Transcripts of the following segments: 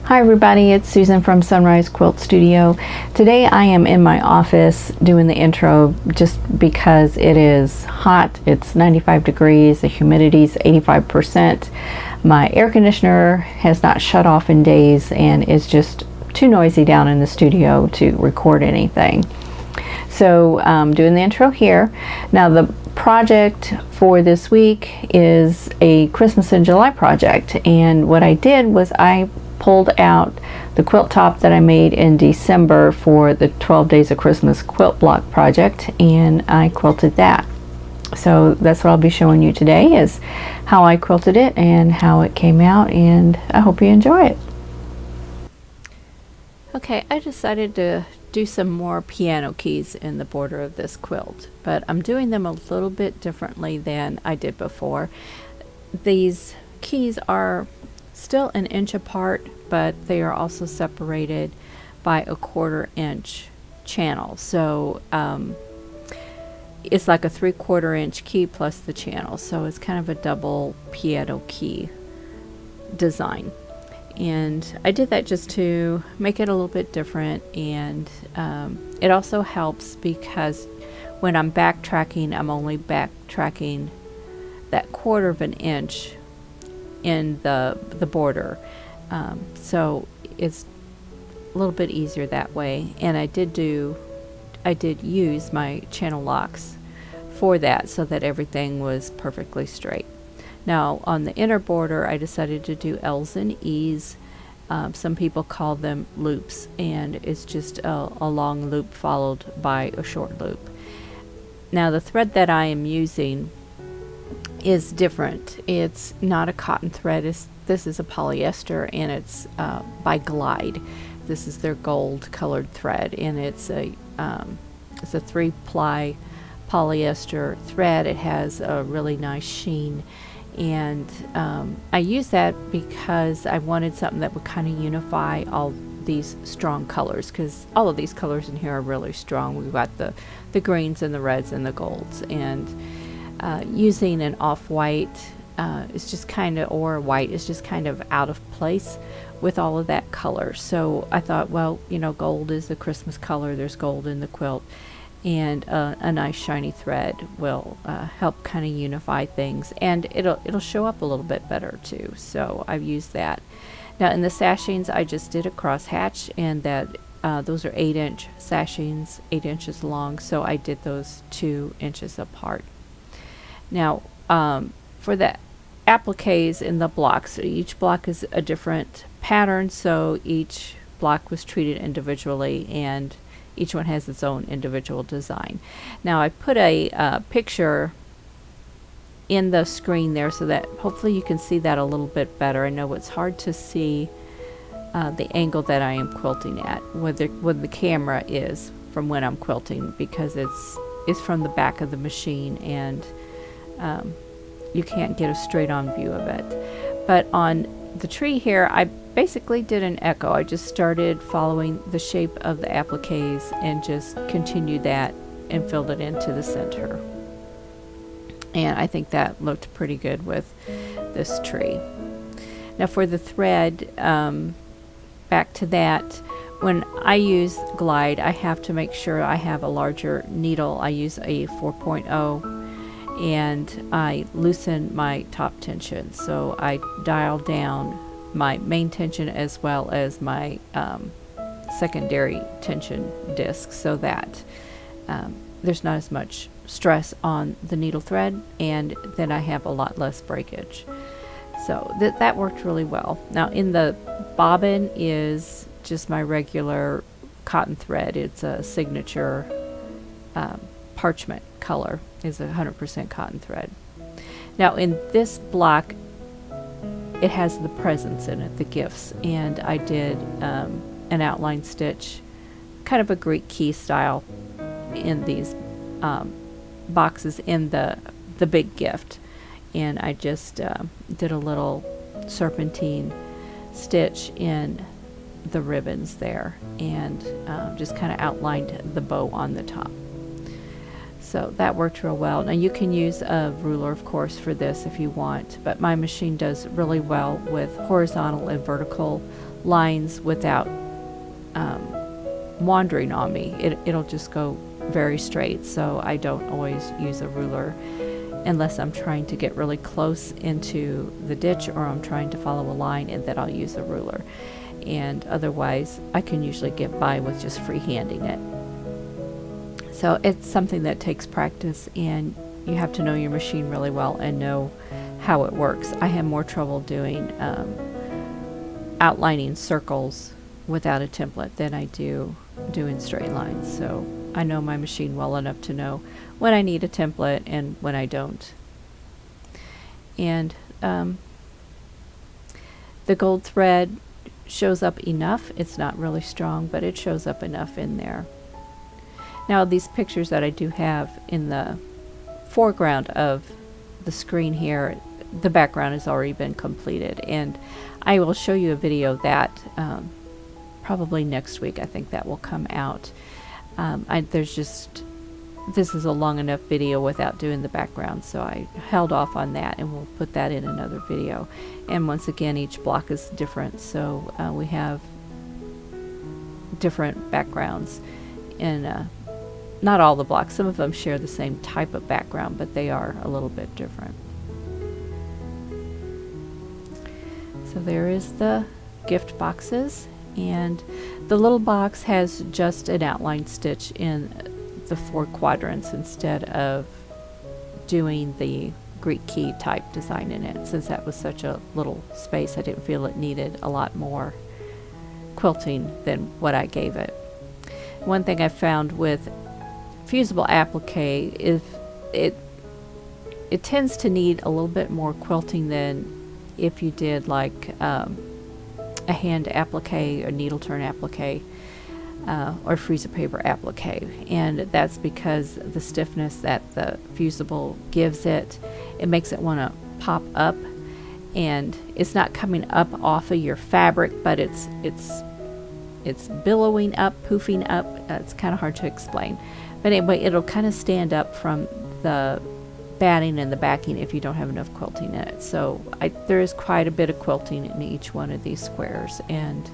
Hi everybody, it's Susan from Sunrise Quilt Studio. Today I am in my office doing the intro just because it is hot. It's 95 degrees, the humidity is 85%. My air conditioner has not shut off in days and is just too noisy down in the studio to record anything. So I'm doing the intro here. Now the project for this week is a Christmas in July project, and what I did was I pulled out the quilt top that I made in December for the 12 Days of Christmas quilt block project, and I quilted that. So that's what I'll be showing you today, is how I quilted it and how it came out, and I hope you enjoy it. Okay, I decided to do some more piano keys in the border of this quilt, but I'm doing them a little bit differently than I did before. These keys are still an inch apart, but they are also separated by a 1/4 inch channel. So it's like a 3/4 inch key plus the channel. So it's kind of a double piano key design. And I did that just to make it a little bit different, and it also helps because when I'm backtracking, I'm only backtracking that 1/4 inch in the border, so it's a little bit easier that way. And I did use my channel locks for that so that everything was perfectly straight. Now on the inner border I decided to do L's and E's. Some people call them loops, and it's just a long loop followed by a short loop. Now the thread that I am using is different. It's not a cotton thread. This is a polyester, and it's by Glide. This is their gold colored thread, and it's a 3-ply polyester thread. It has a really nice sheen, and I use that because I wanted something that would kind of unify all these strong colors, because all of these colors in here are really strong. We've got the greens and the reds and the golds, and using an off-white is just kind of, or white is just kind of out of place with all of that color. So I thought, well, you know, gold is the Christmas color. There's gold in the quilt, and a nice shiny thread will help kind of unify things, and it'll show up a little bit better too. So I've used that. Now in the sashings, I just did a cross hatch, and that those are 8-inch sashings, 8 inches long. So I did those 2 inches apart. Now for the appliques in the blocks, each block is a different pattern, so each block was treated individually, and each one has its own individual design. Now I put a picture in the screen there so that hopefully you can see that a little bit better. I know it's hard to see the angle that I am quilting at, where the camera is from when I'm quilting, because it's from the back of the machine, and you can't get a straight-on view of it. But on the tree here, I basically did an echo. I just started following the shape of the appliques and just continued that and filled it into the center. And I think that looked pretty good with this tree. Now for the thread, back to that, when I use Glide, I have to make sure I have a larger needle. I use a 4.0, and I loosen my top tension. So I dial down my main tension as well as my secondary tension disc, so that there's not as much stress on the needle thread, and then I have a lot less breakage. So that worked really well. Now in the bobbin is just my regular cotton thread. It's a signature parchment color, is 100% cotton thread. Now in this block, it has the presents in it, the gifts, and I did an outline stitch, kind of a Greek key style, in these boxes in the big gift, and I just did a little serpentine stitch in the ribbons there, and just kind of outlined the bow on the top. So that worked real well. Now you can use a ruler, of course, for this if you want, but my machine does really well with horizontal and vertical lines without wandering on me. It'll just go very straight, so I don't always use a ruler unless I'm trying to get really close into the ditch or I'm trying to follow a line, and then I'll use a ruler. And otherwise I can usually get by with just freehanding it. So it's something that takes practice, and you have to know your machine really well and know how it works. I have more trouble doing outlining circles without a template than I do doing straight lines. So I know my machine well enough to know when I need a template and when I don't. And the gold thread shows up enough. It's not really strong, but it shows up enough in there. Now these pictures that I do have in the foreground of the screen here, the background has already been completed, and I will show you a video of that probably next week. I think that will come out. This is a long enough video without doing the background, so I held off on that, and we'll put that in another video. And once again, each block is different, so we have different backgrounds in not all the blocks. Some of them share the same type of background, but they are a little bit different. So there is the gift boxes, and the little box has just an outline stitch in the 4 quadrants instead of doing the Greek key type design in it. Since that was such a little space, I didn't feel it needed a lot more quilting than what I gave it. One thing I found with fusible applique is it tends to need a little bit more quilting than if you did like a hand applique or needle turn applique or freezer paper applique, and that's because the stiffness that the fusible gives it makes it want to pop up, and it's not coming up off of your fabric, but it's billowing up, poofing up. It's kind of hard to explain, but anyway, it'll kind of stand up from the batting and the backing if you don't have enough quilting in it. So there is quite a bit of quilting in each one of these squares, and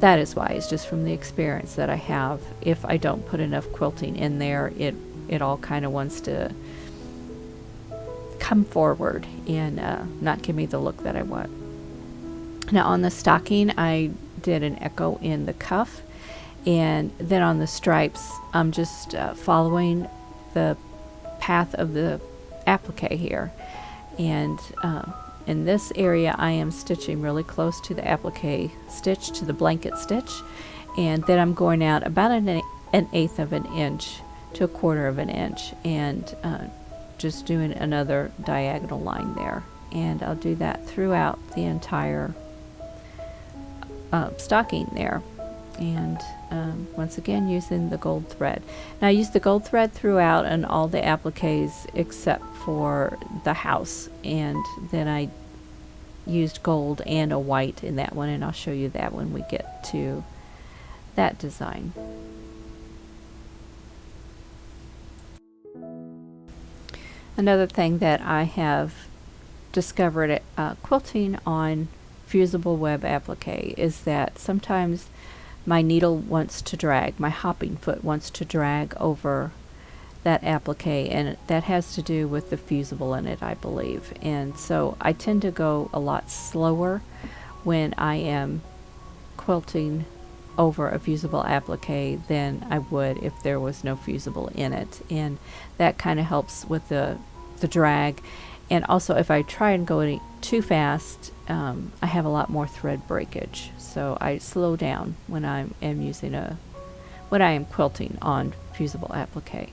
that is why. It's just from the experience that I have. If I don't put enough quilting in there, it all kind of wants to come forward and not give me the look that I want. Now on the stocking, I did an echo in the cuff, and then on the stripes, I'm just following the path of the applique here, and in this area I am stitching really close to the applique stitch, to the blanket stitch, and then I'm going out about an eighth of an inch to a quarter of an inch, and just doing another diagonal line there, and I'll do that throughout the entire stocking there. And once again, using the gold thread. Now I use the gold thread throughout on all the appliques except for the house, and then I used gold and a white in that one, and I'll show you that when we get to that design. Another thing that I have discovered quilting on fusible web applique is that sometimes my needle wants to drag, my hopping foot wants to drag over that applique, and that has to do with the fusible in it, I believe. And so I tend to go a lot slower when I am quilting over a fusible applique than I would if there was no fusible in it, and that kind of helps with the drag. And also, if I try and go any too fast, I have a lot more thread breakage. So I slow down when I am quilting on fusible applique.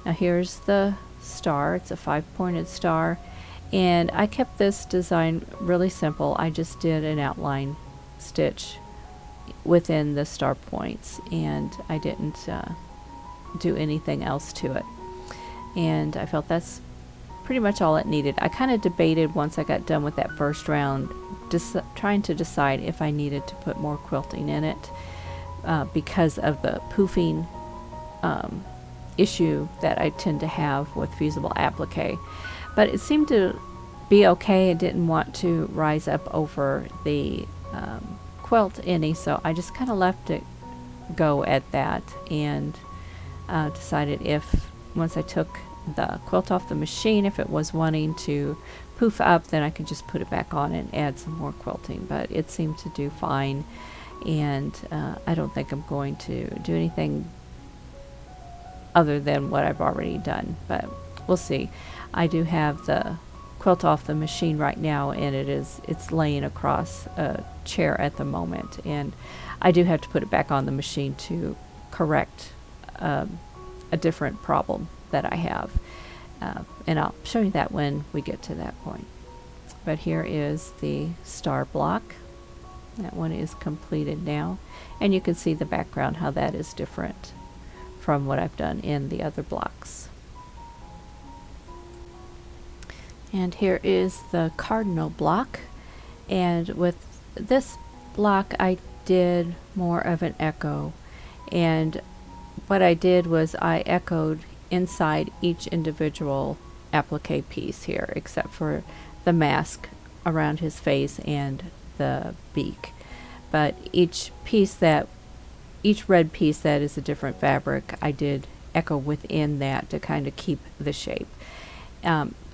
Now here's the star. It's a 5-pointed star, and I kept this design really simple. I just did an outline stitch within the star points, and I didn't do anything else to it. And I felt that's pretty much all it needed. I kind of debated once I got done with that first round, trying to decide if I needed to put more quilting in it because of the poofing issue that I tend to have with fusible applique. But it seemed to be okay. I didn't want to rise up over the quilt any, so I just kind of left it go at that, and decided if once I took the quilt off the machine, if it was wanting to poof up, then I could just put it back on and add some more quilting. But it seemed to do fine, and I don't think I'm going to do anything other than what I've already done, but we'll see. I do have the quilt off the machine right now, and it's laying across a chair at the moment, and I do have to put it back on the machine to correct a different problem that I have, and I'll show you that when we get to that point. But here is the star block. That one is completed now, and you can see the background, how that is different from what I've done in the other blocks. And here is the Cardinal Block, and with this block I did more of an echo, and what I did was I echoed inside each individual applique piece here, except for the mask around his face and the beak. But each red piece that is a different fabric, I did echo within that to kind of keep the shape.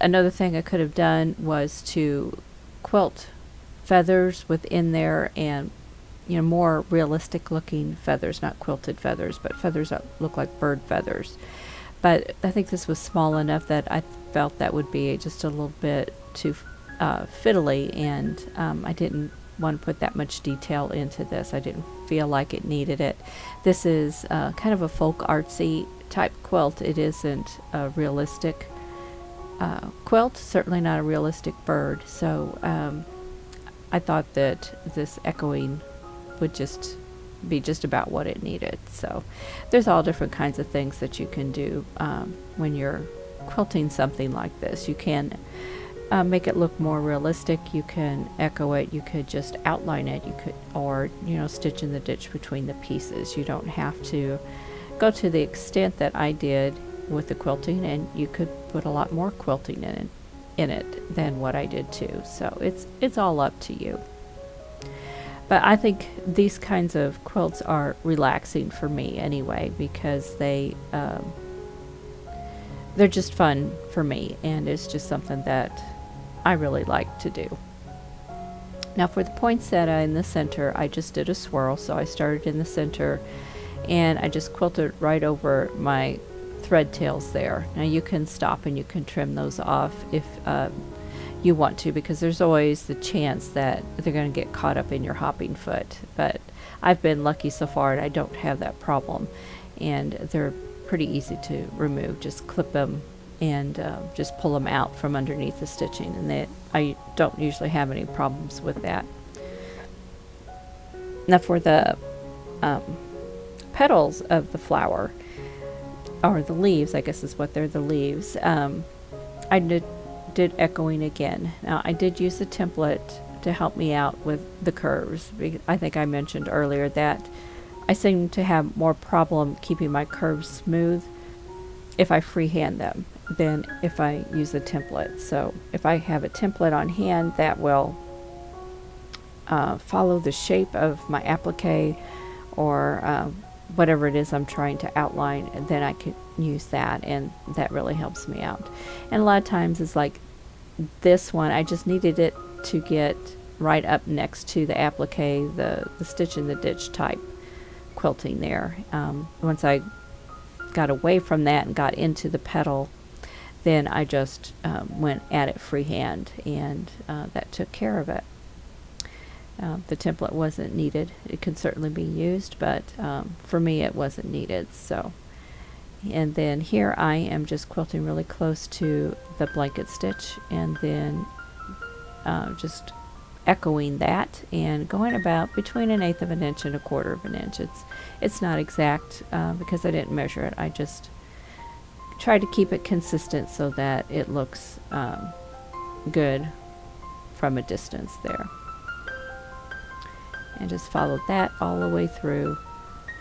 Another thing I could have done was to quilt feathers within there, and more realistic looking feathers, not quilted feathers, but feathers that look like bird feathers. But I think this was small enough that I felt that would be just a little bit too fiddly, and I didn't want to put that much detail into this. I didn't feel like it needed it. This is kind of a folk artsy type quilt. It isn't a realistic quilt, certainly not a realistic bird, so I thought that this echoing would just be just about what it needed. So there's all different kinds of things that you can do when you're quilting something like this. You can make it look more realistic, you can echo it, you could just outline it, you could, or stitch in the ditch between the pieces. You don't have to go to the extent that I did with the quilting, and you could put a lot more quilting in it than what I did too. So it's all up to you. But I think these kinds of quilts are relaxing for me anyway, because they're just fun for me, and it's just something that I really like to do. Now for the poinsettia in the center, I just did a swirl, so I started in the center and I just quilted right over my thread tails there. Now you can stop and you can trim those off if you want to, because there's always the chance that they're going to get caught up in your hopping foot. But I've been lucky so far and I don't have that problem, and they're pretty easy to remove. Just clip them and just pull them out from underneath the stitching, and I don't usually have any problems with that. Now for the petals of the flower, or the leaves, I guess is what they're, the leaves, I did echoing again. Now I did use a template to help me out with the curves. I think I mentioned earlier that I seem to have more problem keeping my curves smooth if I freehand them than if I use a template. So if I have a template on hand, that will follow the shape of my applique, or whatever it is I'm trying to outline, and then I can use that, and that really helps me out. And a lot of times it's like this one, I just needed it to get right up next to the applique, the stitch in the ditch type quilting there. Once I got away from that and got into the petal, then I just went at it freehand, and that took care of it. The template wasn't needed. It can certainly be used, but for me it wasn't needed. So, and then here I am just quilting really close to the blanket stitch, and then just echoing that and going about between 1/8 of an inch and 1/4 of an inch. It's not exact because I didn't measure it. I just tried to keep it consistent so that it looks good from a distance there. And just followed that all the way through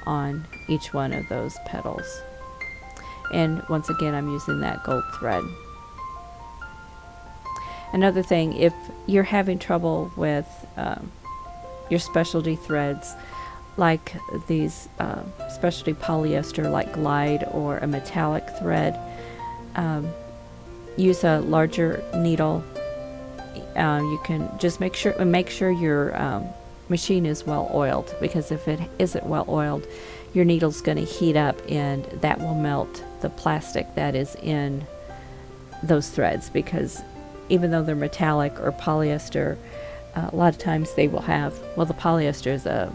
on each one of those petals. And once again, I'm using that gold thread. Another thing, if you're having trouble with your specialty threads, like these specialty polyester like Glide or a metallic thread. Use a larger needle. You can just make sure your machine is well oiled, because if it isn't well oiled, your needle's going to heat up and that will melt the plastic that is in those threads, because even though they're metallic or polyester, a lot of times they will have, well, the polyester is a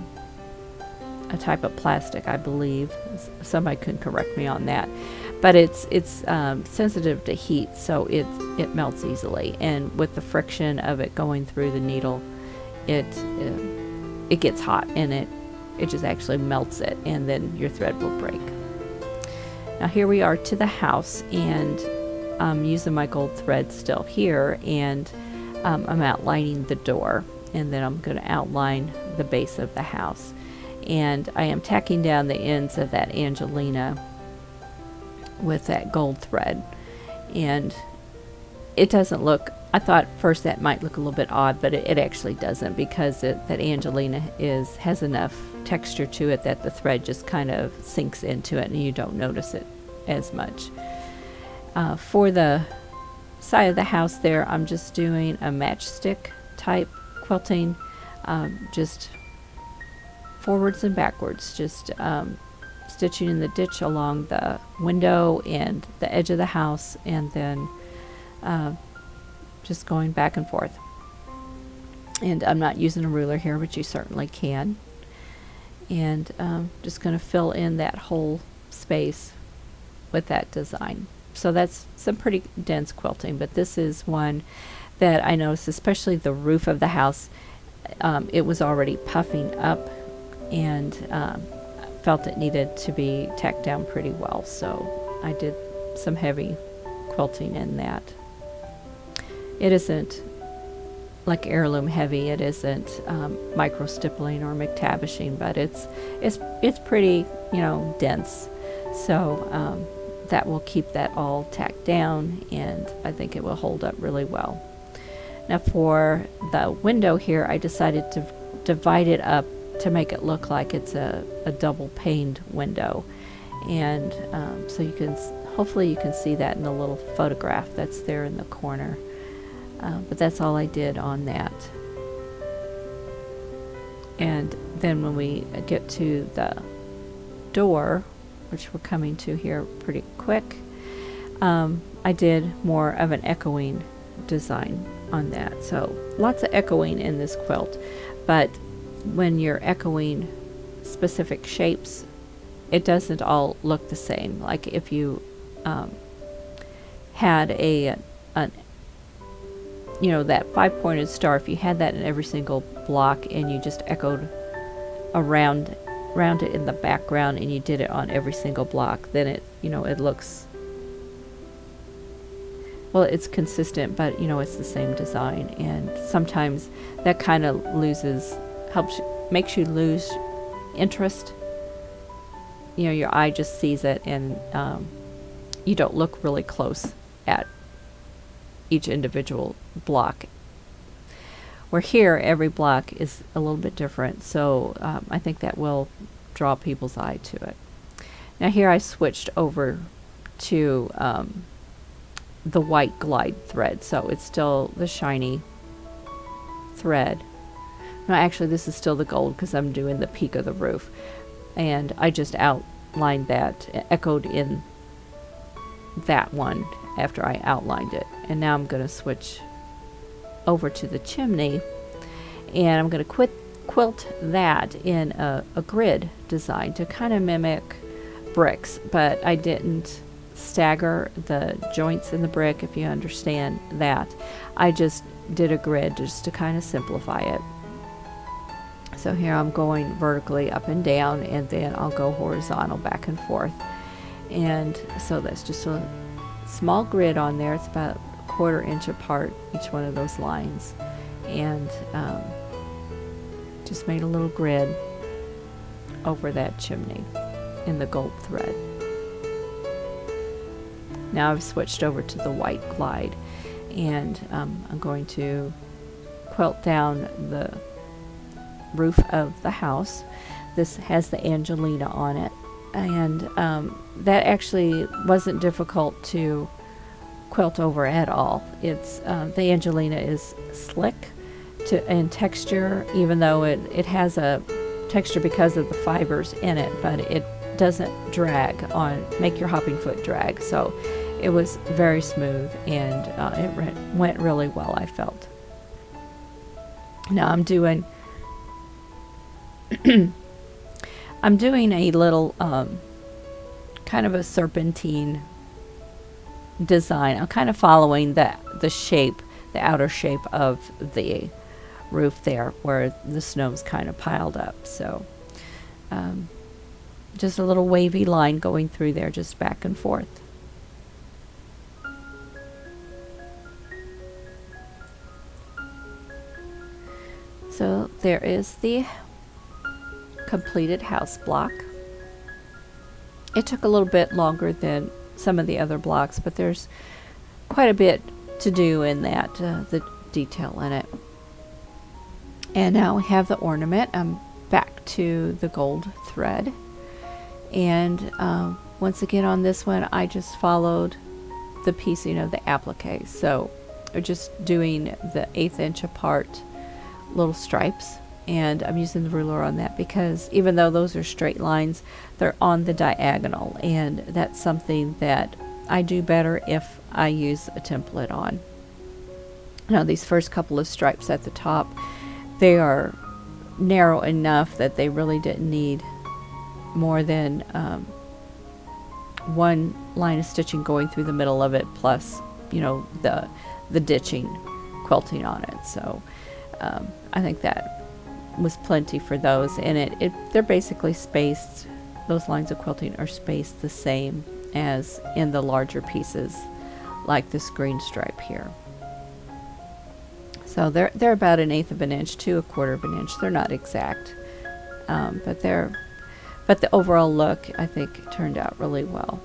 type of plastic, I believe. Somebody can correct me on that, but it's sensitive to heat, so it melts easily, and with the friction of it going through the needle, it gets hot, and it just actually melts it, and then your thread will break. Now here we are to the house, and I'm using my gold thread still here, and I'm outlining the door, and then I'm going to outline the base of the house. And I am tacking down the ends of that Angelina with that gold thread. And it doesn't look, I thought first that might look a little bit odd, but it actually doesn't, because that Angelina has enough texture to it that the thread just kind of sinks into it and you don't notice it as much. For the side of the house there, I'm just doing a matchstick type quilting, just forwards and backwards, just stitching in the ditch along the window and the edge of the house, and then just going back and forth. And I'm not using a ruler here, but you certainly can. And just going to fill in that whole space with that design. So that's some pretty dense quilting, but this is one that I noticed, especially the roof of the house, it was already puffing up, and felt it needed to be tacked down pretty well, so I did some heavy quilting in that. It isn't like heirloom heavy, it isn't micro stippling or McTabishing, but it's pretty, dense, so that will keep that all tacked down, and I think it will hold up really well. Now for the window here, I decided to divide it up to make it look like it's a double paned window, and so you can hopefully you can see that in the little photograph that's there in the corner, but that's all I did on that. And then when we get to the door, which we're coming to here pretty quick, I did more of an echoing design on that, so lots of echoing in this quilt, but when you're echoing specific shapes, it doesn't all look the same. Like if you had that 5-pointed star, if you had that in every single block and you just echoed around it in the background and you did it on every single block, then it looks, well, it's consistent, but it's the same design, and sometimes that kind of makes you lose interest. Your eye just sees it, and you don't look really close at each individual block. Where here, every block is a little bit different, so I think that will draw people's eye to it. Now here I switched over to the white Glide thread, so it's still the shiny thread. No, actually this is still the gold, because I'm doing the peak of the roof, and I just outlined that, echoed in that one after I outlined it. And now I'm going to switch over to the chimney, and I'm going to quilt that in a grid design to kind of mimic bricks, but I didn't stagger the joints in the brick, if you understand that. I just did a grid just to kind of simplify it. So here I'm going vertically up and down, and then I'll go horizontal back and forth. And so that's just a small grid on there. It's about 1/4 inch apart, each one of those lines. And just made a little grid over that chimney in the gold thread. Now I've switched over to the white Glide, and I'm going to quilt down the roof of the house. This has the Angelina on it, and that actually wasn't difficult to quilt over at all. It's the Angelina is slick in texture, even though it has a texture because of the fibers in it, but it doesn't make your hopping foot drag. So it was very smooth, and it went really well, I felt. Now I'm doing I'm doing a little kind of a serpentine design. I'm kind of following the shape, the outer shape of the roof there where the snow's kind of piled up. So just a little wavy line going through there, just back and forth. So there is the completed house block. It took a little bit longer than some of the other blocks, but there's quite a bit to do in that, the detail in it. And now we have the ornament. I'm back to the gold thread, and once again on this one I just followed the piecing of the applique. So we're just doing the 1/8 inch apart little stripes, and I'm using the ruler on that because even though those are straight lines, they're on the diagonal, and that's something that I do better if I use a template on. Now these first couple of stripes at the top, they are narrow enough that they really didn't need more than one line of stitching going through the middle of it, plus the ditching quilting on it. So I think that was plenty for those, and they're basically spaced, those lines of quilting are spaced the same as in the larger pieces, like this green stripe here. So they're about 1/8 of an inch to 1/4 of an inch. They're not exact, but the overall look I think turned out really well.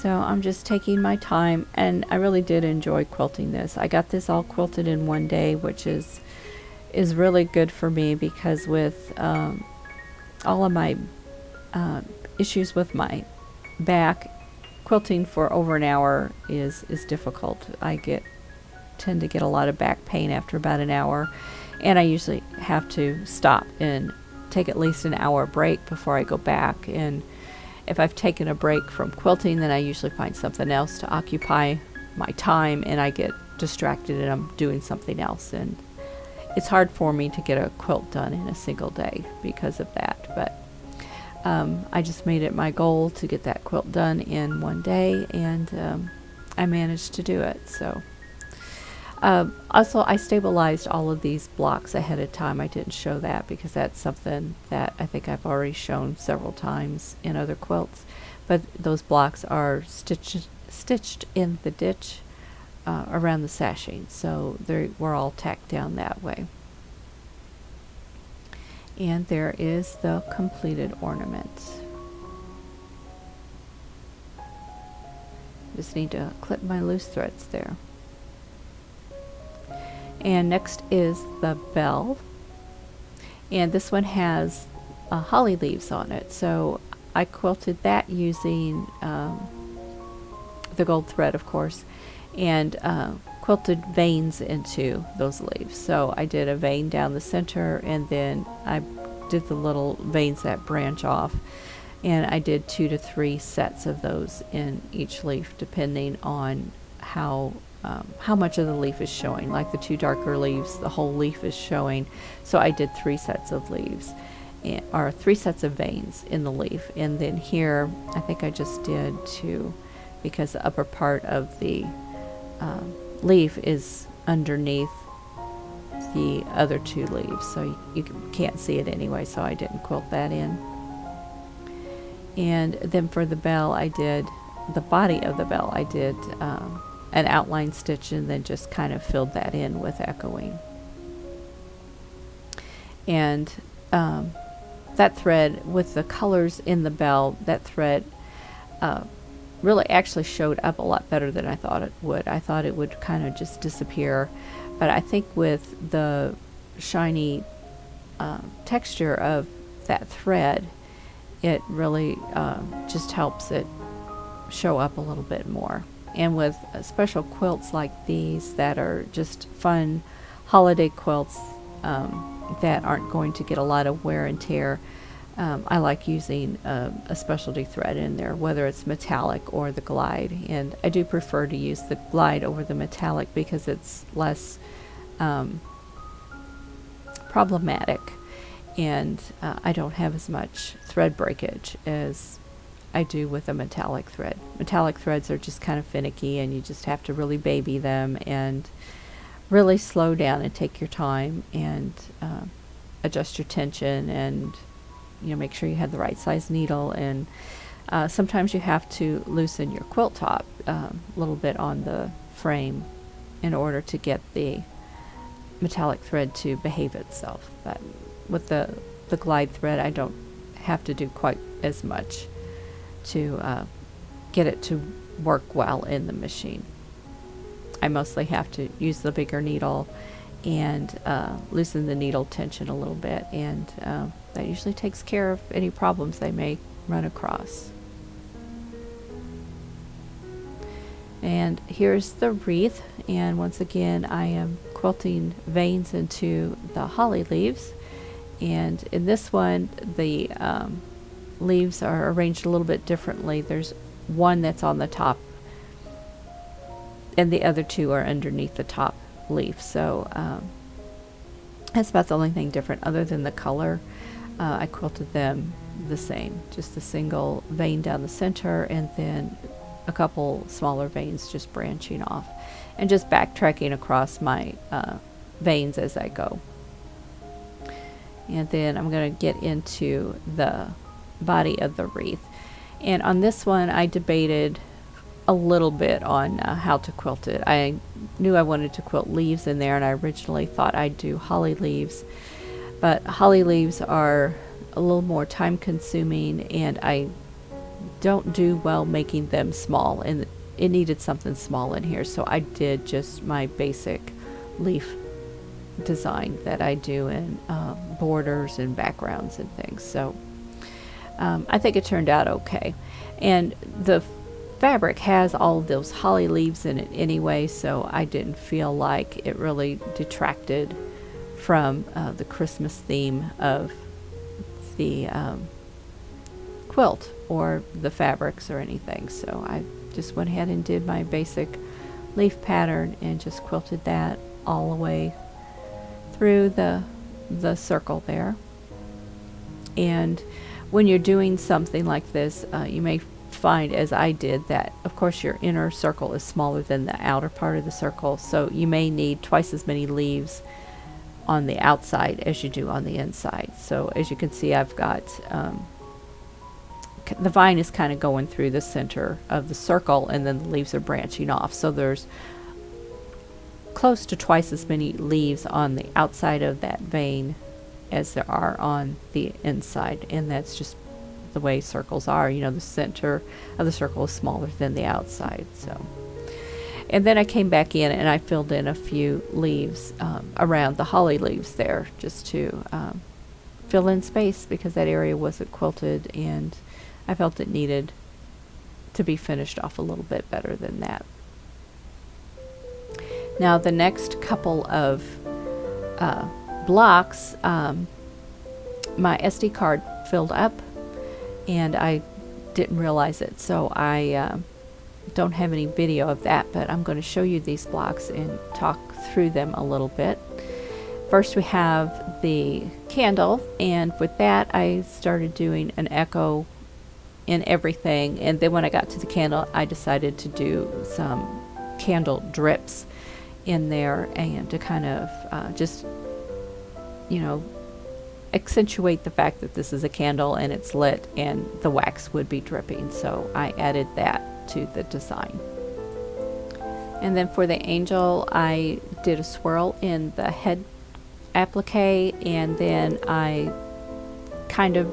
So I'm just taking my time, and I really did enjoy quilting this. I got this all quilted in one day, which is really good for me, because with all of my issues with my back, quilting for over an hour is difficult. I tend to get a lot of back pain after about an hour, and I usually have to stop and take at least an hour break before I go back. And if I've taken a break from quilting, then I usually find something else to occupy my time, and I get distracted and I'm doing something else, and it's hard for me to get a quilt done in a single day because of that. But I just made it my goal to get that quilt done in one day, and I managed to do it. So also I stabilized all of these blocks ahead of time. I didn't show that because that's something that I think I've already shown several times in other quilts, but those blocks are stitched in the ditch around the sashing, so they were all tacked down that way. And there is the completed ornament. Just need to clip my loose threads there. And next is the bell, and this one has holly leaves on it, so I quilted that using the gold thread, of course, and quilted veins into those leaves. So I did a vein down the center, and then I did the little veins that branch off, and I did 2 to 3 sets of those in each leaf, depending on how much of the leaf is showing. Like the 2 darker leaves, the whole leaf is showing, so I did 3 sets of leaves, or 3 sets of veins in the leaf. And then here I think I just did 2, because the upper part of the leaf is underneath the other 2 leaves, so you can't see it anyway, so I didn't quilt that in. And then for the bell, I did the body of the bell, I did an outline stitch, and then just kind of filled that in with echoing. And that thread with the colors in the bell, that thread really actually showed up a lot better than I thought it would. I thought it would kind of just disappear, but I think with the shiny texture of that thread, it really just helps it show up a little bit more. And with special quilts like these that are just fun holiday quilts that aren't going to get a lot of wear and tear, I like using a specialty thread in there, whether it's metallic or the glide. And I do prefer to use the glide over the metallic because it's less problematic, and I don't have as much thread breakage as I do with a metallic thread. Metallic threads are just kind of finicky, and you just have to really baby them and really slow down and take your time and adjust your tension, and make sure you have the right size needle. And sometimes you have to loosen your quilt top a little bit on the frame in order to get the metallic thread to behave itself. But with the glide thread, I don't have to do quite as much to get it to work well in the machine. I mostly have to use the bigger needle and loosen the needle tension a little bit, and that usually takes care of any problems they may run across. And here's the wreath, and once again I am quilting veins into the holly leaves, and in this one the leaves are arranged a little bit differently. There's one that's on the top and the other two are underneath the top leaf, so that's about the only thing different other than the color. I quilted them the same, just a single vein down the center and then a couple smaller veins just branching off, and just backtracking across my veins as I go. And then I'm going to get into the body of the wreath, and on this one I debated a little bit on how to quilt it. I knew I wanted to quilt leaves in there, and I originally thought I'd do holly leaves, but holly leaves are a little more time consuming, and I don't do well making them small, and it needed something small in here, so I did just my basic leaf design that I do in borders and backgrounds and things. So I think it turned out okay, and the fabric has all of those holly leaves in it anyway, so I didn't feel like it really detracted from the Christmas theme of the quilt or the fabrics or anything. So I just went ahead and did my basic leaf pattern and just quilted that all the way through the circle there. And when you're doing something like this, you may find, as I did, that of course your inner circle is smaller than the outer part of the circle, so you may need twice as many leaves on the outside as you do on the inside. So as you can see, I've got the vine is kind of going through the center of the circle, and then the leaves are branching off, so there's close to twice as many leaves on the outside of that vein as there are on the inside, and that's just the way circles are. The center of the circle is smaller than the outside. So, and then I came back in and I filled in a few leaves around the holly leaves there, just to fill in space, because that area wasn't quilted and I felt it needed to be finished off a little bit better than that. Now the next couple of blocks, my SD card filled up and I didn't realize it, so I don't have any video of that, but I'm going to show you these blocks and talk through them a little bit. First we have the candle, and with that I started doing an echo in everything, and then when I got to the candle I decided to do some candle drips in there, and to kind of just accentuate the fact that this is a candle and it's lit and the wax would be dripping, so I added that to the design. And then for the angel I did a swirl in the head applique, and then I kind of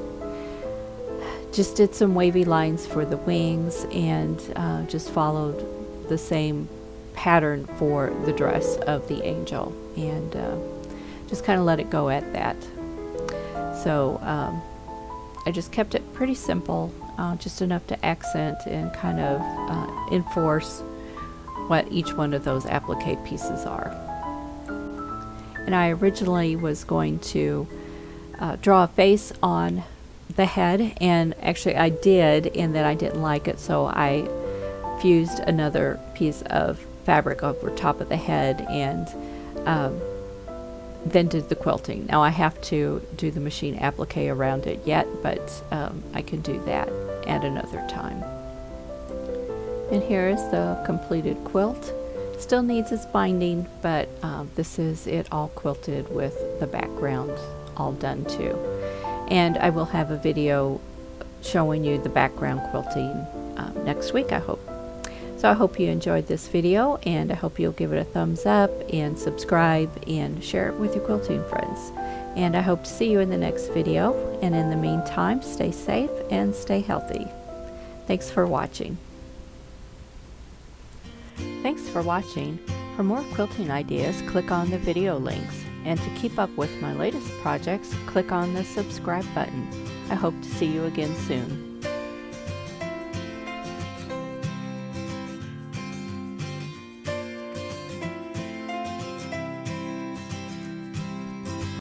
just did some wavy lines for the wings, and just followed the same pattern for the dress of the angel, and just kind of let it go at that. So I just kept it pretty simple, just enough to accent and kind of enforce what each one of those applique pieces are. And I originally was going to draw a face on the head, and actually I did, and then I didn't like it, so I fused another piece of fabric over top of the head, and then did the quilting. Now I have to do the machine applique around it yet, but I can do that at another time. And here is the completed quilt. Still needs its binding, but this is it all quilted with the background all done too. And I will have a video showing you the background quilting next week, I hope. So I hope you enjoyed this video, and I hope you'll give it a thumbs up and subscribe and share it with your quilting friends. And I hope to see you in the next video. And in the meantime, stay safe and stay healthy. Thanks for watching. Thanks for watching. For more quilting ideas, click on the video links. And to keep up with my latest projects, click on the subscribe button. I hope to see you again soon.